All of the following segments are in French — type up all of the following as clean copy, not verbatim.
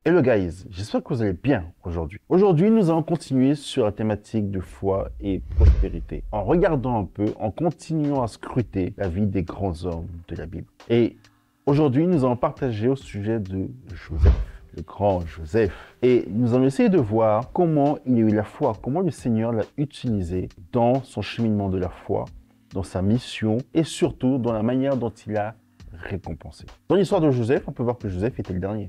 Hello guys, j'espère que vous allez bien aujourd'hui. Aujourd'hui, nous allons continuer sur la thématique de foi et prospérité, en regardant un peu, en continuant à scruter la vie des grands hommes de la Bible. Et aujourd'hui, nous allons partager au sujet de Joseph, le grand Joseph. Et nous allons essayer de voir comment il a eu la foi, comment le Seigneur l'a utilisé dans son cheminement de la foi, dans sa mission et surtout dans la manière dont il a récompensé. Dans l'histoire de Joseph, on peut voir que Joseph était le dernier.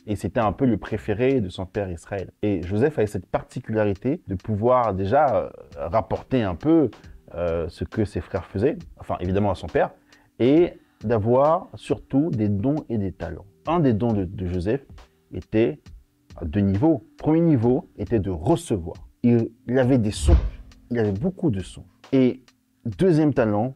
Et c'était un peu le préféré de son père Israël. Et Joseph avait cette particularité de pouvoir déjà rapporter un peu ce que ses frères faisaient, enfin évidemment à son père, et d'avoir surtout des dons et des talents. Un des dons de Joseph était à deux niveaux. Premier niveau était de recevoir. Il avait des songes, il avait beaucoup de songes. Et deuxième talent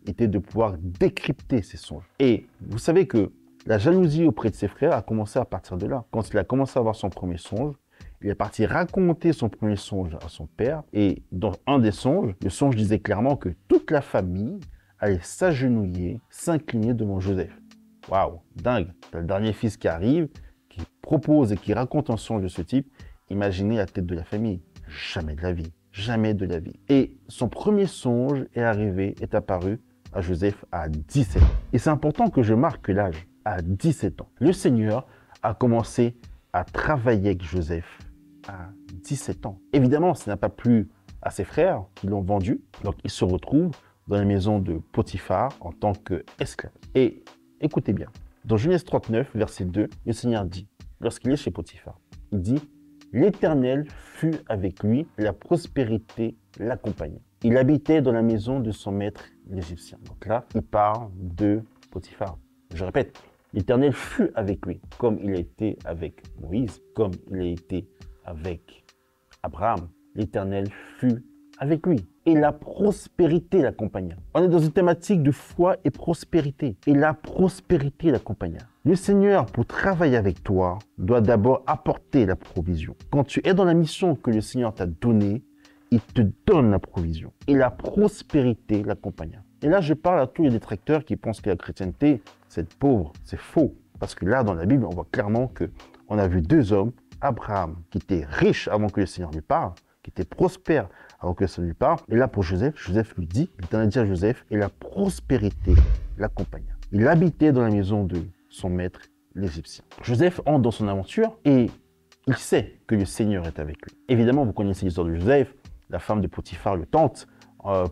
était de pouvoir décrypter ces songes. Et vous savez que la jalousie auprès de ses frères a commencé à partir de là. Quand il a commencé à avoir son premier songe, il est parti raconter son premier songe à son père. Et dans un des songes, le songe disait clairement que toute la famille allait s'agenouiller, s'incliner devant Joseph. Waouh, dingue. C'est le dernier fils qui arrive, qui propose et qui raconte un songe de ce type. Imaginez la tête de la famille. Jamais de la vie. Jamais de la vie. Et son premier songe est apparu à Joseph à 17 ans. Et c'est important que je marque l'âge. À 17 ans. Le Seigneur a commencé à travailler avec Joseph à 17 ans. Évidemment, ça n'a pas plu à ses frères qui l'ont vendu. Donc, il se retrouve dans la maison de Potiphar en tant qu'esclave. Et écoutez bien, dans Genèse 39, verset 2, le Seigneur dit, lorsqu'il est chez Potiphar, il dit « L'Éternel fut avec lui, la prospérité l'accompagnait. Il habitait dans la maison de son maître l'Égyptien. » Donc là, il parle de Potiphar. Je répète, l'Éternel fut avec lui, comme il a été avec Moïse, comme il a été avec Abraham. L'Éternel fut avec lui. Et la prospérité l'accompagna. On est dans une thématique de foi et prospérité. Et la prospérité l'accompagna. Le Seigneur, pour travailler avec toi, doit d'abord apporter la provision. Quand tu es dans la mission que le Seigneur t'a donnée, il te donne la provision. Et la prospérité l'accompagna. Et là, je parle à tous les détracteurs qui pensent que la chrétienté, c'est pauvre. C'est faux. Parce que là, dans la Bible, on voit clairement qu'on a vu deux hommes, Abraham, qui était riche avant que le Seigneur lui parle, qui était prospère avant que le Seigneur lui parle. Et là, pour Joseph, Joseph lui dit, l'Éternel dit à Joseph, et la prospérité l'accompagna. Il habitait dans la maison de son maître, l'Égyptien. Joseph entre dans son aventure et il sait que le Seigneur est avec lui. Évidemment, vous connaissez l'histoire de Joseph. La femme de Potiphar le tente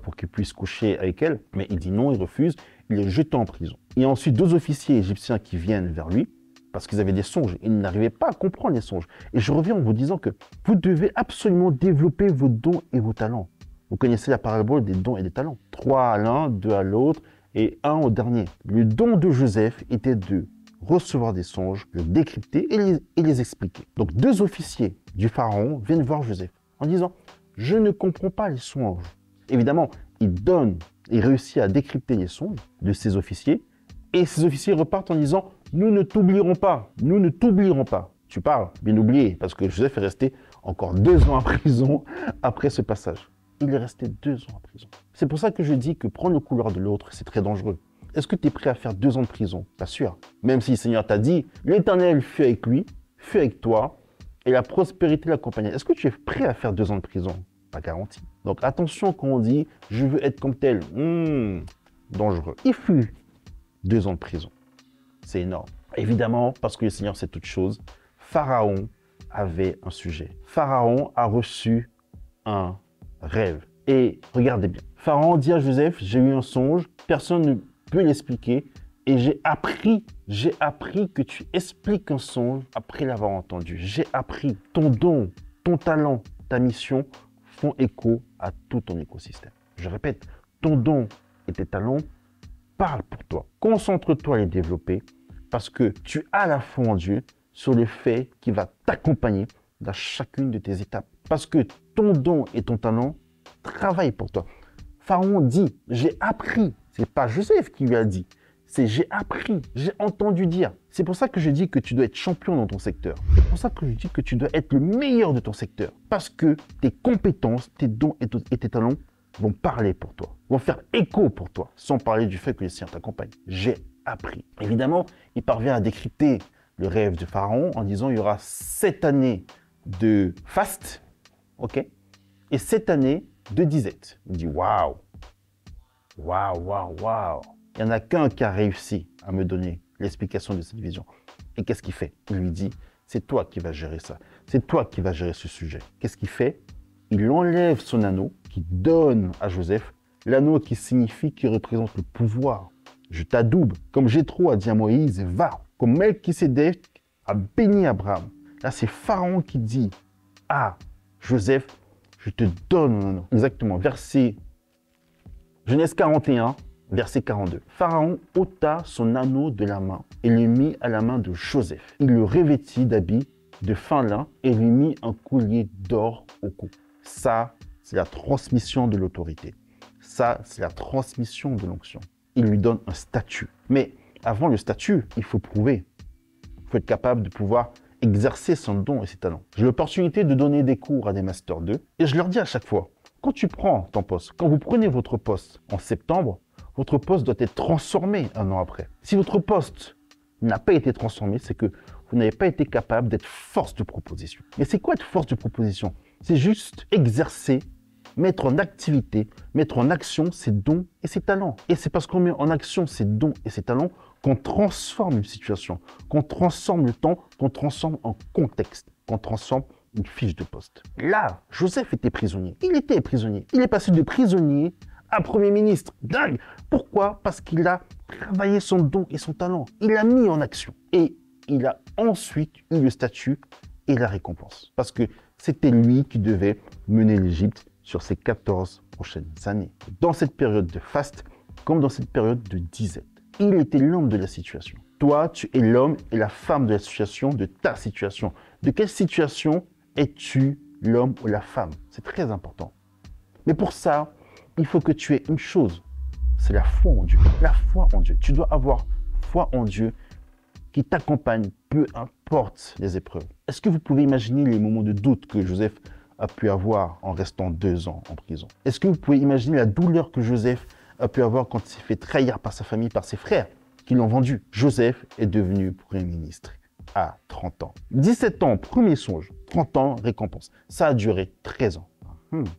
pour qu'il puisse coucher avec elle, mais il dit non, il refuse, il est jeté en prison. Il y a ensuite deux officiers égyptiens qui viennent vers lui, parce qu'ils avaient des songes, ils n'arrivaient pas à comprendre les songes. Et je reviens en vous disant que vous devez absolument développer vos dons et vos talents. Vous connaissez la parabole des dons et des talents. 3 à l'un, 2 à l'autre, et 1 au dernier. Le don de Joseph était de recevoir des songes, de décrypter et les expliquer. Donc deux officiers du pharaon viennent voir Joseph en disant « Je ne comprends pas les songes ». Évidemment, il réussit à décrypter les songes de ses officiers et ces officiers repartent en disant « Nous ne t'oublierons pas, nous ne t'oublierons pas ». Tu parles, bien oublié, parce que Joseph est resté encore 2 ans en prison après ce passage. Il est resté 2 ans en prison. C'est pour ça que je dis que prendre le couloir de l'autre, c'est très dangereux. Est-ce que tu es prêt à faire 2 ans de prison? Pas sûr. Même si le Seigneur t'a dit « L'Éternel fut avec lui, fut avec toi, et la prospérité l'accompagnait ». Est-ce que tu es prêt à faire 2 ans de prison? Pas garanti. Donc attention quand on dit « je veux être comme tel », dangereux. Il fut 2 ans de prison. C'est énorme. Évidemment, parce que le Seigneur sait toute chose, Pharaon avait un sujet. Pharaon a reçu un rêve. Et regardez bien. Pharaon dit à Joseph, j'ai eu un songe, personne ne peut l'expliquer, et j'ai appris que tu expliques un songe après l'avoir entendu. J'ai appris ton don, ton talent, ta mission font écho à tout ton écosystème. Je répète, ton don et tes talents parlent pour toi. Concentre-toi à les développer parce que tu as la foi en Dieu sur le fait qu'il va t'accompagner dans chacune de tes étapes. Parce que ton don et ton talent travaillent pour toi. Pharaon dit, j'ai appris. Ce n'est pas Joseph qui lui a dit. C'est j'ai appris, j'ai entendu dire. C'est pour ça que je dis que tu dois être champion dans ton secteur. C'est pour ça que je dis que tu dois être le meilleur de ton secteur. Parce que tes compétences, tes dons et tes talents vont parler pour toi, vont faire écho pour toi, sans parler du fait que le Seigneur t'accompagne. J'ai appris. Évidemment, il parvient à décrypter le rêve de Pharaon en disant il y aura 7 années de faste, ok, et 7 années de disette. Il dit waouh, waouh, waouh, waouh. Il n'y en a qu'un qui a réussi à me donner l'explication de cette vision. Et qu'est-ce qu'il fait? Il lui dit, c'est toi qui vas gérer ça. C'est toi qui vas gérer ce sujet. Qu'est-ce qu'il fait? Il enlève son anneau qui donne à Joseph, l'anneau qui signifie, qui représente le pouvoir. Je t'adoube. Comme Jéthro a dit à Moïse, va. Comme Melchisédek a béni Abraham. Là, c'est Pharaon qui dit à Joseph, je te donne mon anneau. Exactement. Verset Genèse 41. Verset 42. Pharaon ôta son anneau de la main et le mit à la main de Joseph. Il le revêtit d'habits de fin lin et lui mit un collier d'or au cou. Ça, c'est la transmission de l'autorité. Ça, c'est la transmission de l'onction. Il lui donne un statut. Mais avant le statut, il faut prouver. Il faut être capable de pouvoir exercer son don et ses talents. J'ai l'opportunité de donner des cours à des Master 2 et je leur dis à chaque fois, quand tu prends ton poste, quand vous prenez votre poste en septembre, votre poste doit être transformé un an après. Si votre poste n'a pas été transformé, c'est que vous n'avez pas été capable d'être force de proposition. Et c'est quoi être force de proposition? C'est juste exercer, mettre en activité, mettre en action ses dons et ses talents. Et c'est parce qu'on met en action ses dons et ses talents qu'on transforme une situation, qu'on transforme le temps, qu'on transforme un contexte, qu'on transforme une fiche de poste. Là, Joseph était prisonnier. Il était prisonnier. Il est passé de prisonnier à Premier ministre. Dingue! Pourquoi? Parce qu'il a travaillé son don et son talent. Il l'a mis en action. Et il a ensuite eu le statut et la récompense. Parce que c'était lui qui devait mener l'Égypte sur ces 14 prochaines années. Dans cette période de faste, comme dans cette période de disette, il était l'homme de la situation. Toi, tu es l'homme et la femme de la situation, de ta situation. De quelle situation es-tu l'homme ou la femme? C'est très important. Mais pour ça, il faut que tu aies une chose, c'est la foi en Dieu. La foi en Dieu. Tu dois avoir foi en Dieu qui t'accompagne, peu importe les épreuves. Est-ce que vous pouvez imaginer les moments de doute que Joseph a pu avoir en restant 2 ans en prison? Est-ce que vous pouvez imaginer la douleur que Joseph a pu avoir quand il s'est fait trahir par sa famille, par ses frères qui l'ont vendu? Joseph est devenu Premier ministre à 30 ans. 17 ans, premier songe. 30 ans, récompense. Ça a duré 13 ans.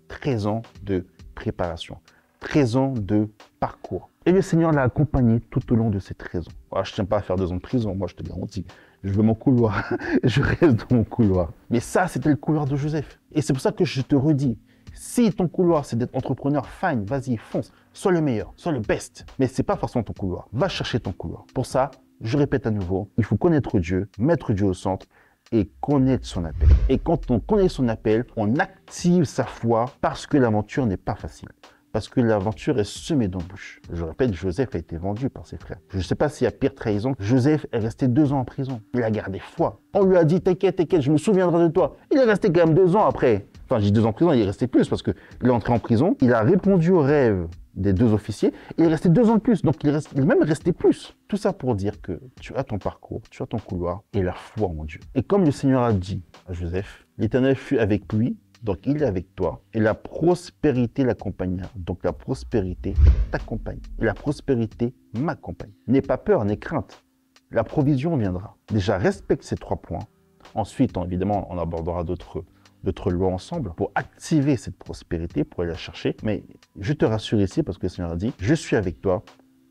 13 ans de préparation. 13 ans de parcours. Et le Seigneur l'a accompagné tout au long de ces 13 ans. Alors, je ne tiens pas à faire 2 ans de prison, moi je te garantis. Je veux mon couloir, je reste dans mon couloir. Mais ça, c'était le couloir de Joseph. Et c'est pour ça que je te redis, si ton couloir, c'est d'être entrepreneur, fine, vas-y, fonce. Sois le meilleur, sois le best. Mais ce n'est pas forcément ton couloir. Va chercher ton couloir. Pour ça, je répète à nouveau, il faut connaître Dieu, mettre Dieu au centre et connaître son appel. Et quand on connaît son appel, on active sa foi parce que l'aventure n'est pas facile. Parce que l'aventure est semée d'embûches. Je répète, Joseph a été vendu par ses frères. Je ne sais pas s'il y a pire trahison. Joseph est resté 2 ans en prison. Il a gardé foi. On lui a dit, t'inquiète, t'inquiète, je me souviendrai de toi. Il est resté quand même 2 ans après. Enfin, j'ai dit 2 ans en prison, il est resté plus parce qu'il est entré en prison. Il a répondu au rêve des 2 officiers. Il est resté 2 ans de plus. Donc, il est même resté plus. Tout ça pour dire que tu as ton parcours, tu as ton couloir et la foi en Dieu. Et comme le Seigneur a dit à Joseph, l'Éternel fut avec lui. Donc, il est avec toi et la prospérité l'accompagnera. Donc, la prospérité t'accompagne et la prospérité m'accompagne. N'aie pas peur, n'aie crainte. La provision viendra. Déjà, respecte ces 3 points. Ensuite, évidemment, on abordera d'autres lois ensemble pour activer cette prospérité, pour aller la chercher. Mais je te rassure ici parce que le Seigneur a dit, je suis avec toi.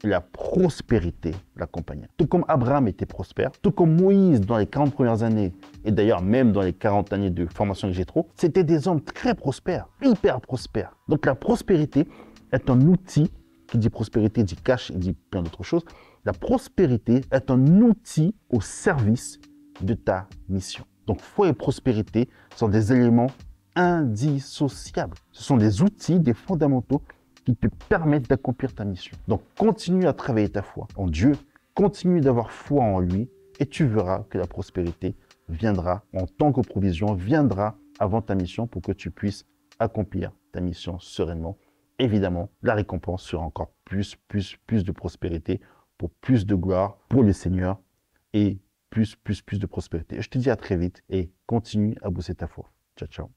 Et la prospérité l'accompagnait. Tout comme Abraham était prospère, tout comme Moïse dans les 40 premières années, et d'ailleurs même dans les 40 années de formation avec Jéthro, c'était des hommes très prospères, hyper prospères. Donc la prospérité est un outil, qui dit prospérité dit cash, il dit plein d'autres choses. La prospérité est un outil au service de ta mission. Donc foi et prospérité sont des éléments indissociables. Ce sont des outils, des fondamentaux qui te permettent d'accomplir ta mission. Donc, continue à travailler ta foi en Dieu, continue d'avoir foi en lui, et tu verras que la prospérité viendra en tant que provision, viendra avant ta mission pour que tu puisses accomplir ta mission sereinement. Évidemment, la récompense sera encore plus de prospérité, pour plus de gloire pour le Seigneur et plus de prospérité. Je te dis à très vite et continue à bosser ta foi. Ciao, ciao.